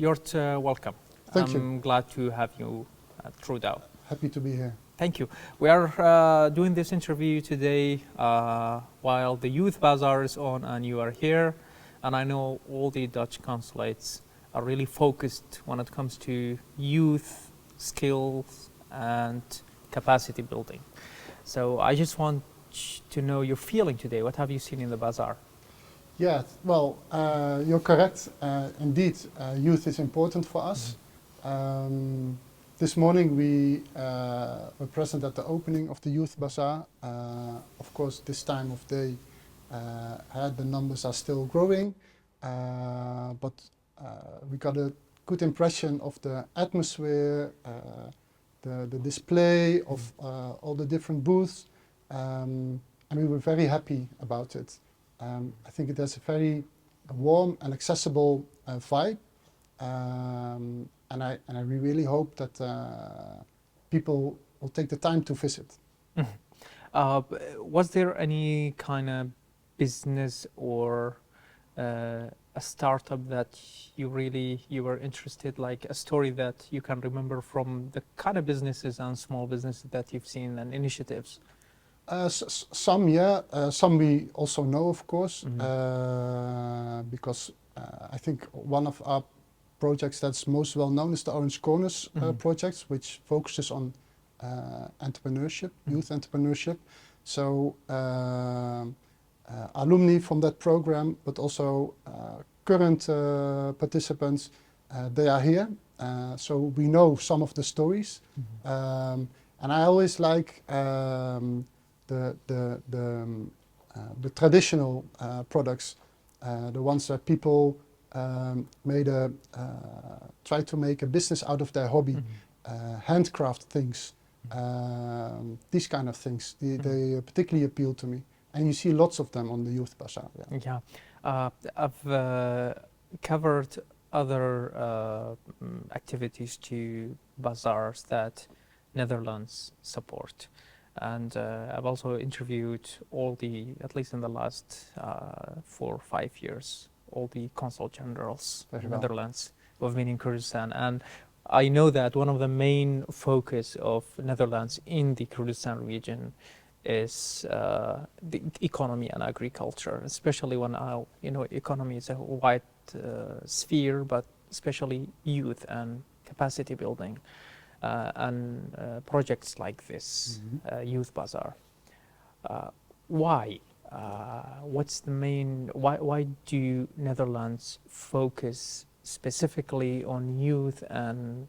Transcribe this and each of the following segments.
You're welcome. Thank you. I'm glad to have you at Trudeau. Happy to be here. Thank you. We are doing this interview today while the Youth Bazaar is on and you are here. And I know all the Dutch consulates are really focused when it comes to youth, skills and capacity building. So I just want to know your feeling today. What have you seen in the bazaar? Yeah, well, you're correct. Indeed, youth is important for us. This morning we were present at the opening of the Youth Bazaar. Of course, this time of day, the numbers are still growing, but we got a good impression of the atmosphere, the display of all the different booths, and we were very happy about it. I think it has a very warm and accessible vibe, and we really hope that people will take the time to visit. Was there any kind of business or a startup that you were interested, like a story that you can remember from the kind of businesses and small businesses that you've seen and initiatives? Some, yeah. Some we also know, of course, because I think one of our projects that's most well known is the Orange Corners project, which focuses on entrepreneurship, youth entrepreneurship. So alumni from that program, but also current participants, they are here. So we know some of the stories, and I always like the traditional products, the ones that people try to make a business out of their hobby, handcraft things, these kind of things. They particularly appeal to me, and you see lots of them on the Youth Bazaar. Yeah, I've covered other activities to bazaars that Netherlands support. And I've also interviewed at least in the last 4 or 5 years, all the consul generals of Netherlands who have been in Kurdistan. And I know that one of the main focus of Netherlands in the Kurdistan region is the economy and agriculture, especially when economy is a wide sphere, but especially youth and capacity building. And projects like this, Youth Bazaar. Why? What's the main? Why do Netherlands focus specifically on youth and,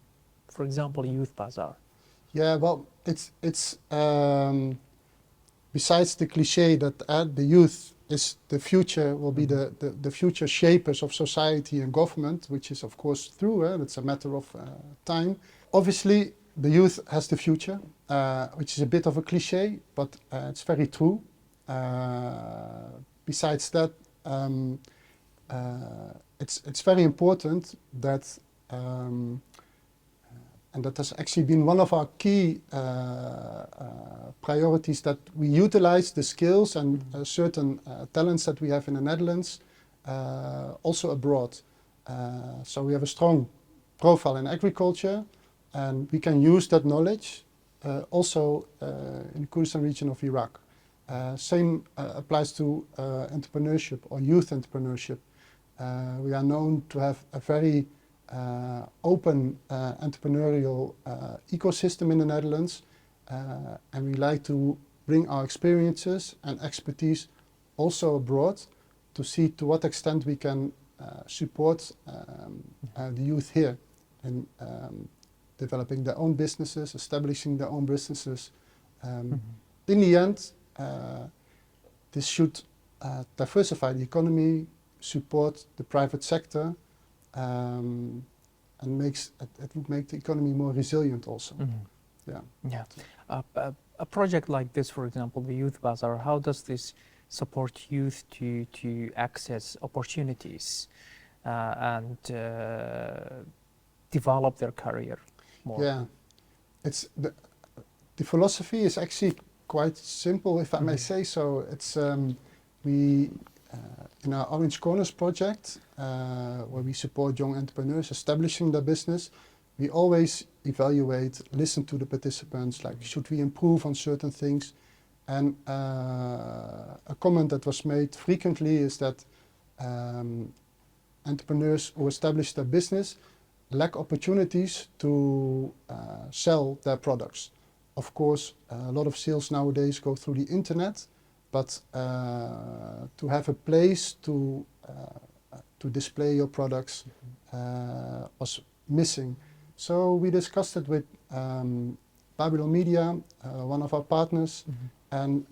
for example, Youth Bazaar? Yeah, well, it's besides the cliche that the youth is the future, will be the future shapers of society and government, which is of course true. It's a matter of time. Obviously, the youth has the future, which is a bit of a cliche, but it's very true. Besides that, it's very important that, and that has actually been one of our key priorities, that we utilize the skills and certain talents that we have in the Netherlands, also abroad. So we have a strong profile in agriculture, and we can use that knowledge also in the Kurdistan region of Iraq. Same applies to entrepreneurship or youth entrepreneurship. We are known to have a very open entrepreneurial ecosystem in the Netherlands, and we like to bring our experiences and expertise also abroad to see to what extent we can support the youth here in developing their own businesses, establishing their own businesses. In the end, this should diversify the economy, support the private sector, and it would make the economy more resilient also. Yeah. A project like this, for example, the Youth Bazaar, how does this support youth to access opportunities and develop their career more? Yeah, the philosophy is actually quite simple, if I may say so. It's we in our Orange Corners project, where we support young entrepreneurs establishing their business, we always evaluate, listen to the participants, like should we improve on certain things? And a comment that was made frequently is that entrepreneurs who establish their business lack opportunities to sell their products. Of course, a lot of sales nowadays go through the internet, but to have a place to display your products was missing. So we discussed it with Babylon Media, one of our partners, and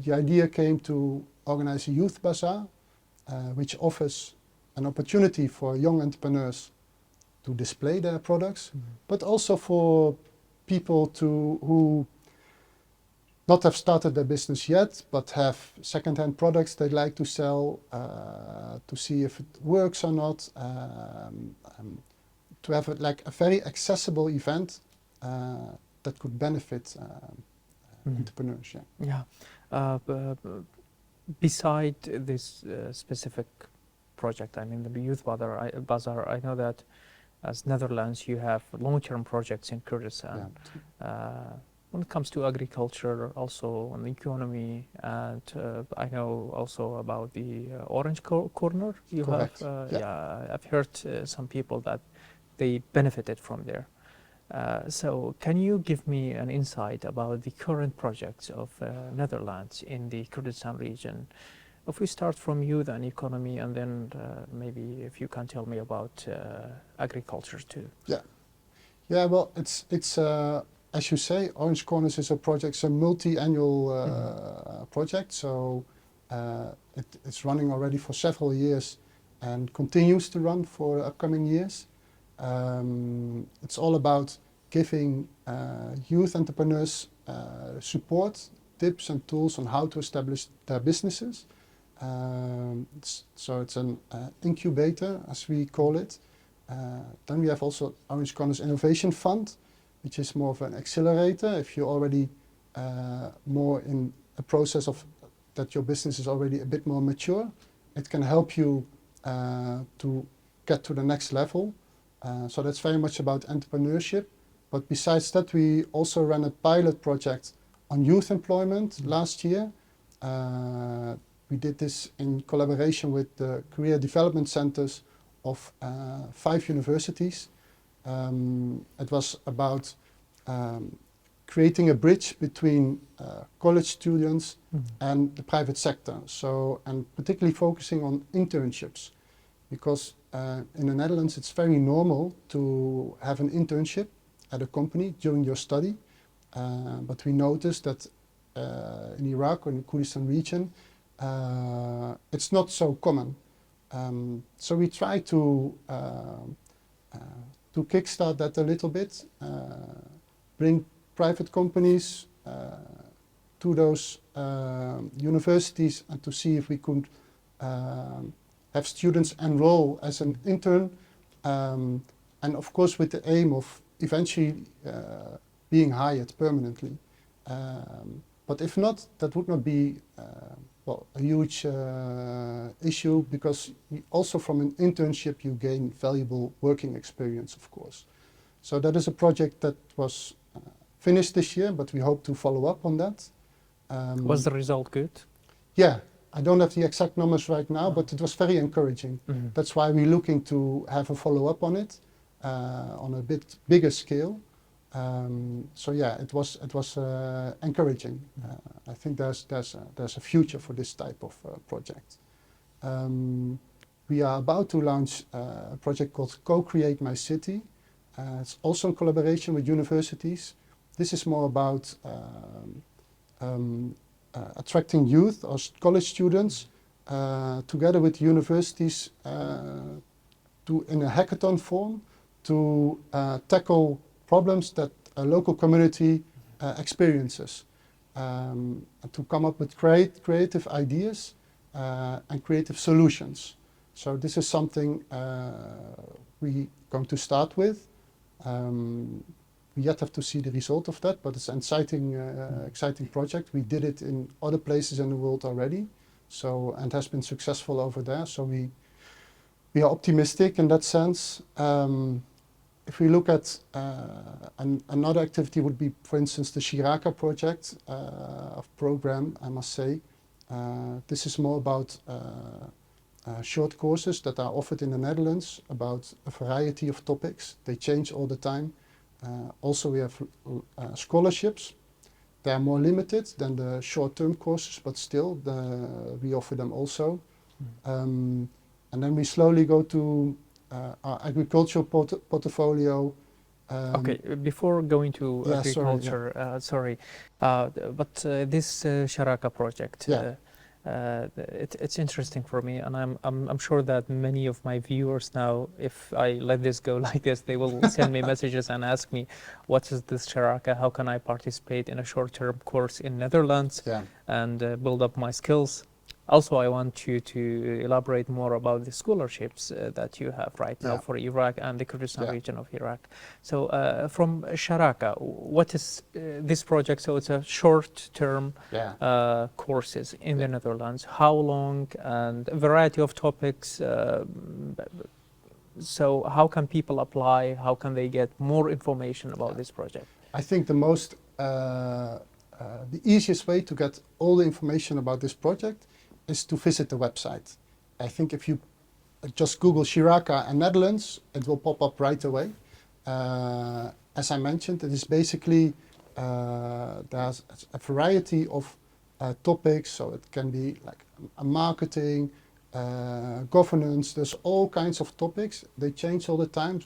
the idea came to organize a youth bazaar, which offers an opportunity for young entrepreneurs to display their products, but also for people who not have started their business yet, but have second-hand products they'd like to sell, to see if it works or not, to have like a very accessible event that could benefit entrepreneurs. Yeah. Beside this specific project, I mean the Youth Bazaar, I know that as Netherlands you have long-term projects in Kurdistan. When it comes to agriculture, also on the economy, and I know also about the Orange Corner. You Correct. have, I've heard some people that they benefited from there. So can you give me an insight about the current projects of Netherlands in the Kurdistan region? If we start from youth and economy, and then maybe if you can tell me about agriculture too. Yeah. Well, it's as you say, Orange Corners is a project, it's a multi-annual project. So it's running already for several years and continues to run for upcoming years. It's all about giving youth entrepreneurs support, tips and tools on how to establish their businesses. So it's an incubator, as we call it. Then we have also Orange Corners Innovation Fund, which is more of an accelerator. If you're already more in a process of that your business is already a bit more mature, it can help you to get to the next level. So that's very much about entrepreneurship. But besides that, we also ran a pilot project on youth employment last year. We did this in collaboration with the career development centers of 5 universities. It was about creating a bridge between college students and the private sector. So, and particularly focusing on internships, because in the Netherlands it's very normal to have an internship at a company during your study. But we noticed that in Iraq or in the Kurdistan region, it's not so common. So we try to kickstart that a little bit, bring private companies to those universities, and to see if we could have students enroll as an intern, and of course with the aim of eventually being hired permanently. But if not, that would not be well, a huge issue, because also from an internship you gain valuable working experience, of course. So that is a project that was finished this year, but we hope to follow up on that. Was the result good? Yeah, I don't have the exact numbers right now, but it was very encouraging. That's why we're looking to have a follow-up on it on a bit bigger scale. So yeah, it was encouraging. I think there's a future for this type of project. We are about to launch a project called Co-Create My City. It's also in collaboration with universities. This is more about attracting youth or college students together with universities in a hackathon form to tackle problems that a local community experiences, and to come up with creative ideas and creative solutions. So this is something we're going to start with. We yet have to see the result of that, but it's an exciting project. We did it in other places in the world already, So, and has been successful over there. So we are optimistic in that sense. If we look at another activity would be, for instance, the Shiraka project of program, I must say. This is more about short courses that are offered in the Netherlands about a variety of topics. They change all the time. Also, we have scholarships. They are more limited than the short-term courses, but still we offer them also. And then we slowly go to our agricultural portfolio. Okay, before going to Yeah, agriculture, but this Sharaka project, Yeah. it's interesting for me, and I'm sure that many of my viewers now, if I let this go like this, they will send me messages and ask me, what is this Sharaka? How can I participate in a short-term course in Netherlands Yeah. and build up my skills? Also, I want you to elaborate more about the scholarships that you have right now Yeah. for Iraq and the Kurdistan Yeah. region of Iraq. So from Sharaka, what is this project? So it's a short-term Yeah. courses in Yeah. the Netherlands. How long and a variety of topics. So how can people apply? How can they get more information about Yeah. this project? I think the easiest way to get all the information about this project is to visit the website. I think if you just Google Shiraka and Netherlands, it will pop up right away. As I mentioned, it is basically, there's a variety of topics, so it can be like marketing, governance, there's all kinds of topics. They change all the time.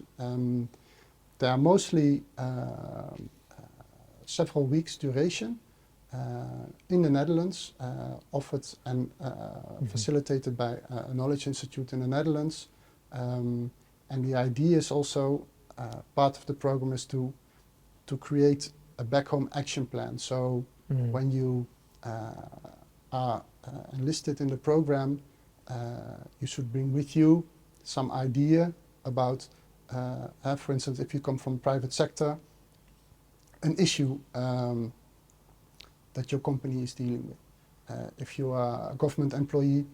They are mostly several weeks duration in the Netherlands, offered and facilitated by a knowledge institute in the Netherlands. And the idea is also, part of the program is to create a back home action plan. So when you are enlisted in the program, you should bring with you some idea about, for instance, if you come from private sector, an issue that your company is dealing with. If you are a government employee,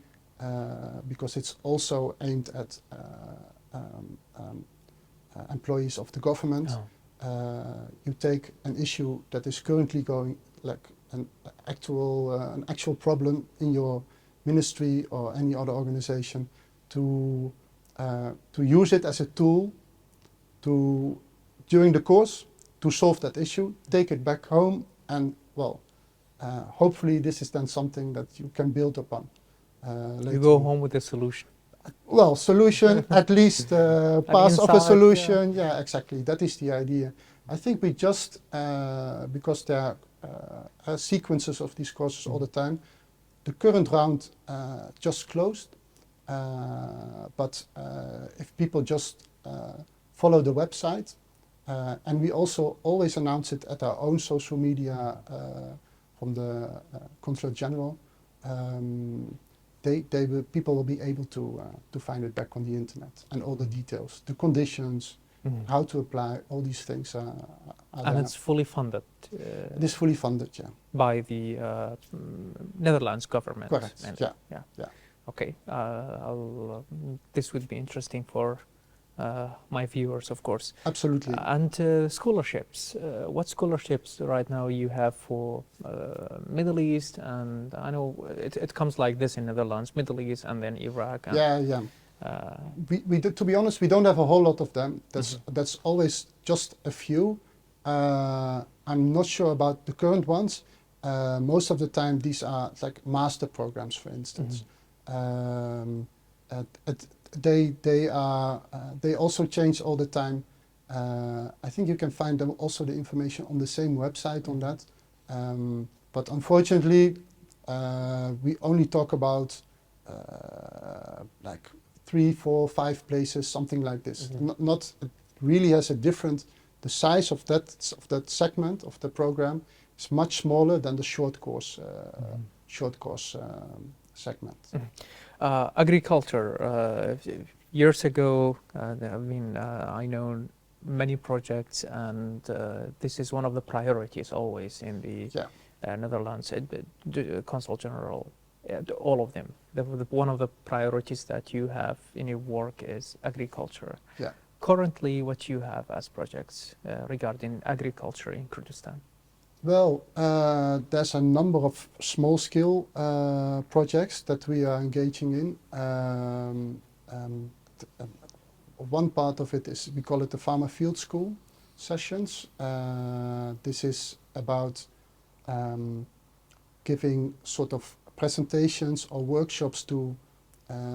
because it's also aimed at employees of the government, you take an issue that is currently going, like an actual problem in your ministry or any other organization, to use it as a tool to, during the course, to solve that issue, take it back home, and well, hopefully this is then something that you can build upon later. You go home with a solution. Well, solution, at least parts of a insight, solution. Yeah, exactly. That is the idea. I think we just, because there are sequences of these courses all the time, the current round just closed. But if people just follow the website, and we also always announce it at our own social media from the Consulate General, people will be able to find it back on the internet, and all the details, the conditions, how to apply, all these things are and it's fully funded. It is fully funded, yeah. By the Netherlands government. Correct. Yeah. Okay. This would be interesting for my viewers, of course. Absolutely. And scholarships. What scholarships right now you have for Middle East? And I know it comes like this in Netherlands, Middle East, and then Iraq. And, yeah. To be honest, we don't have a whole lot of them. That's always just a few. I'm not sure about the current ones. Most of the time, these are like master programs, for instance. They also change all the time. I think you can find them also the information on the same website on that. But unfortunately, we only talk about like 3, 4, 5 places, something like this. Not it really has a different. The size of that segment of the program is much smaller than the short course segment. Agriculture. Years ago, I know many projects, and this is one of the priorities always in the Netherlands. Consul General All of them. One of the priorities that you have in your work is agriculture. Yeah. Currently, what you have as projects regarding agriculture in Kurdistan? Well, there's a number of small-scale projects that we are engaging in. One part of it is, we call it the Farmer Field School sessions. This is about giving sort of presentations or workshops to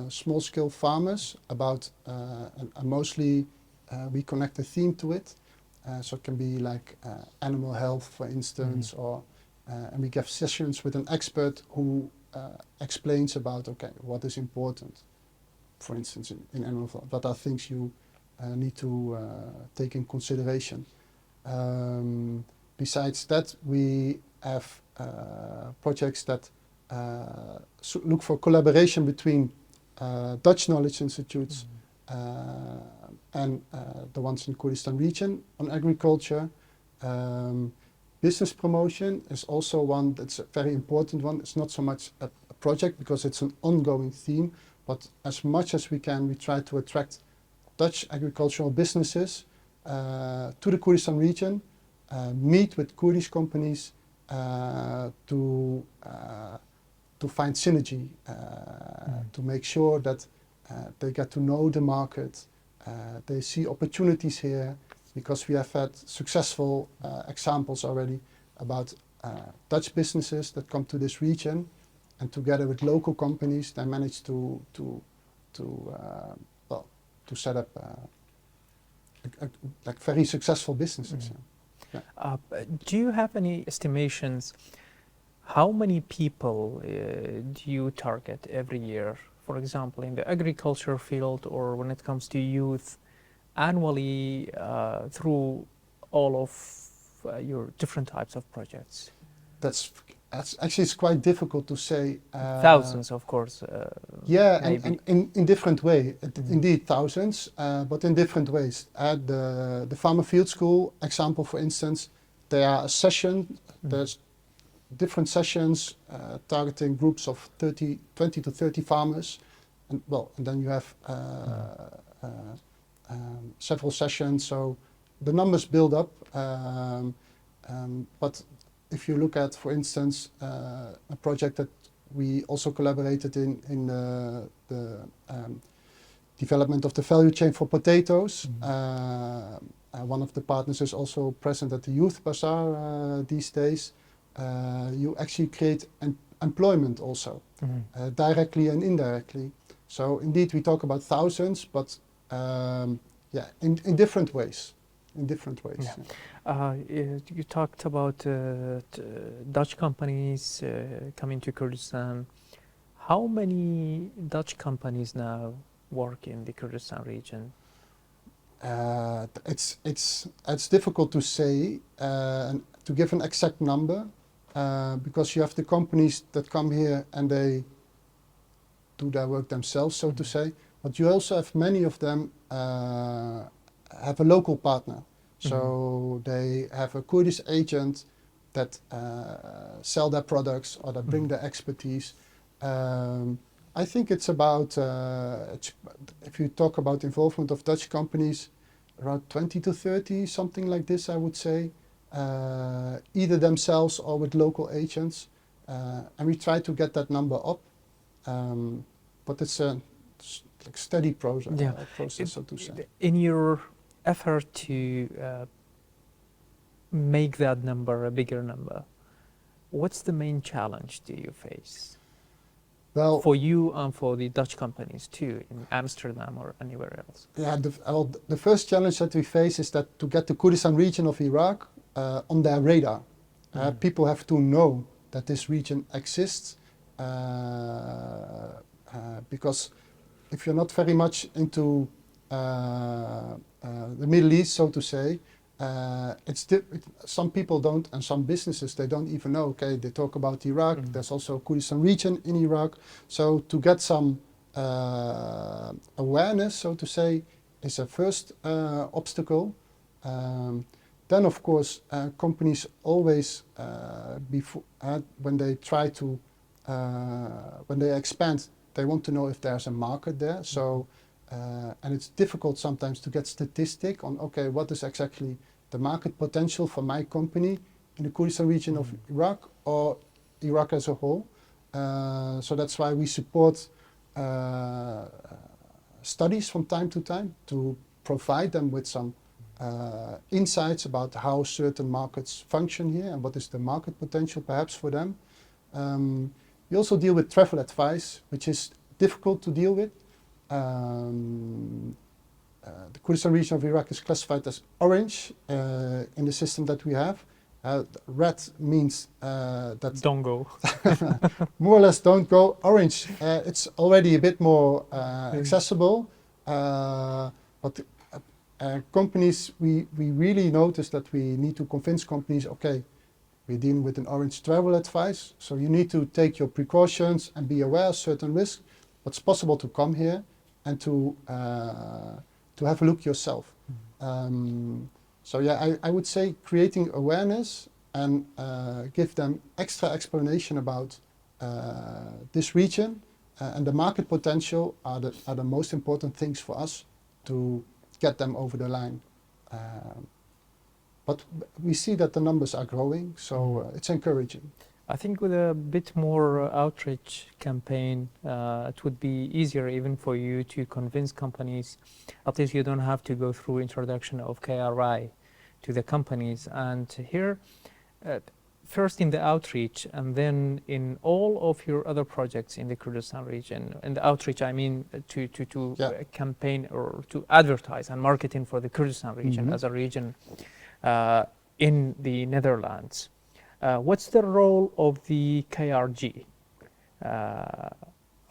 small-scale farmers about, and mostly we connect a theme to it. So it can be like animal health, for instance, or and we give sessions with an expert who explains about, okay, what is important, for instance, in animal health. What are things you need to take in consideration? Besides that, we have projects that look for collaboration between Dutch knowledge institutes and the ones in Kurdistan region on agriculture. Business promotion is also one that's a very important one. It's not so much a project because it's an ongoing theme, but as much as we can, we try to attract Dutch agricultural businesses to the Kurdistan region, meet with Kurdish companies to find synergy, to make sure that they get to know the market, they see opportunities here, because we have had successful examples already about Dutch businesses that come to this region, and together with local companies, they manage to set up like very successful businesses. Yeah. Do you have any estimations? How many people do you target every year? For example, in the agriculture field, or when it comes to youth, annually through all of your different types of projects? That's actually, it's quite difficult to say. Thousands, of course. Yeah, and in different way. Indeed, thousands, but in different ways. At the Farmer Field School example, for instance, there are a session. There's different sessions targeting groups of 20 to 30 farmers, and then you have several sessions, so the numbers build up. But if you look at, for instance, a project that we also collaborated in the development of the value chain for potatoes. One of the partners is also present at the Youth Bazaar these days. You actually create employment also, directly and indirectly. So indeed, we talk about thousands, but yeah, in different ways. In different ways. Yeah. You talked about Dutch companies coming to Kurdistan. How many Dutch companies now work in the Kurdistan region? It's difficult to say, to give an exact number, because you have the companies that come here and they do their work themselves, so to say. But you also have many of them have a local partner. So they have a Kurdish agent that sell their products or that bring their expertise. I think it's about, if you talk about involvement of Dutch companies, around 20 to 30, something like this, I would say, either themselves or with local agents. And we try to get that number up, but it's a steady process, so to say. In your effort to make that number a bigger number, what's the main challenge do you face? Well, for you and for the Dutch companies too, in Amsterdam or anywhere else? Yeah, the first challenge that we face is that to get the Kurdistan region of Iraq on their radar. People have to know that this region exists, because if you're not very much into the Middle East, so to say, some people don't, and some businesses, they don't even know. Okay, they talk about Iraq. There's also a Kurdistan region in Iraq. So to get some awareness, so to say, is a first obstacle. Then, of course, companies always, when they try to when they expand, they want to know if there's a market there. So, and it's difficult sometimes to get statistic on, okay, what is exactly the market potential for my company in the Kurdistan region of Iraq or Iraq as a whole. So that's why we support studies from time to time to provide them with some insights about how certain markets function here and what is the market potential perhaps for them. We also deal with travel advice, which is difficult to deal with. The Kurdistan region of Iraq is classified as orange in the system that we have. Red means that Don't go. more or less don't go. Orange, it's already a bit more accessible. But companies, we really notice that we need to convince companies, okay, we're dealing with an orange travel advice, so you need to take your precautions and be aware of certain risks, but it's possible to come here and to have a look yourself. So yeah, I would say creating awareness and give them extra explanation about this region and the market potential are the most important things for us to get them over the line. But we see that the numbers are growing, so it's encouraging. I think with a bit more outreach campaign, it would be easier even for you to convince companies. At least you don't have to go through introduction of KRI to the companies. And here, first in the outreach, and then in all of your other projects in the Kurdistan region. In the outreach, I mean to campaign or to advertise and marketing for the Kurdistan region as a region in the Netherlands. What's the role of the KRG?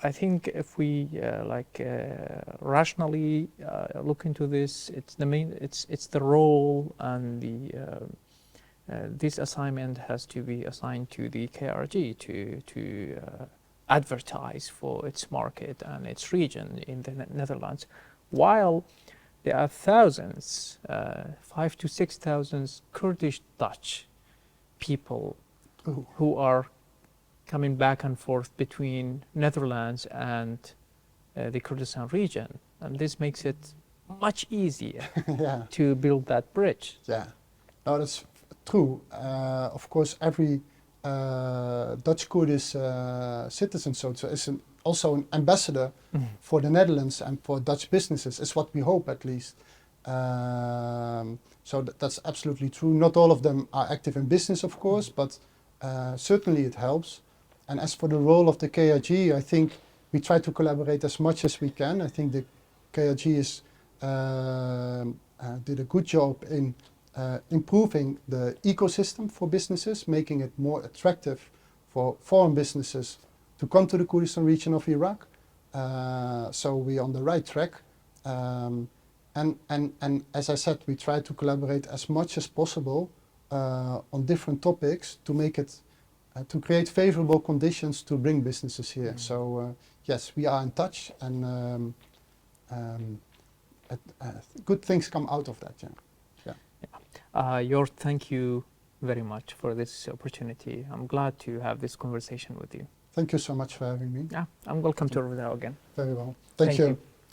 I think if we rationally look into this, it's the role and this assignment has to be assigned to the KRG to advertise for its market and its region in the Netherlands, while there are thousands, 5,000 to 6,000 Kurdish Dutch people who are coming back and forth between Netherlands and the Kurdistan region, and this makes it much easier to build that bridge. Yeah, no, that's true. Of course, every Dutch Kurdish citizen, so is also an ambassador for the Netherlands and for Dutch businesses, is what we hope at least. So that's absolutely true. Not all of them are active in business, of course, but certainly it helps. And as for the role of the KRG, I think we try to collaborate as much as we can. I think the KRG did a good job in improving the ecosystem for businesses, making it more attractive for foreign businesses to come to the Kurdistan region of Iraq. So we're on the right track. And as I said, we try to collaborate as much as possible on different topics to make it, to create favorable conditions to bring businesses here. So yes, we are in touch, and good things come out of that. Jort, thank you very much for this opportunity. I'm glad to have this conversation with you. Thank you so much for having me. Yeah, I'm welcome to Riverdale again. Very well. Thank you.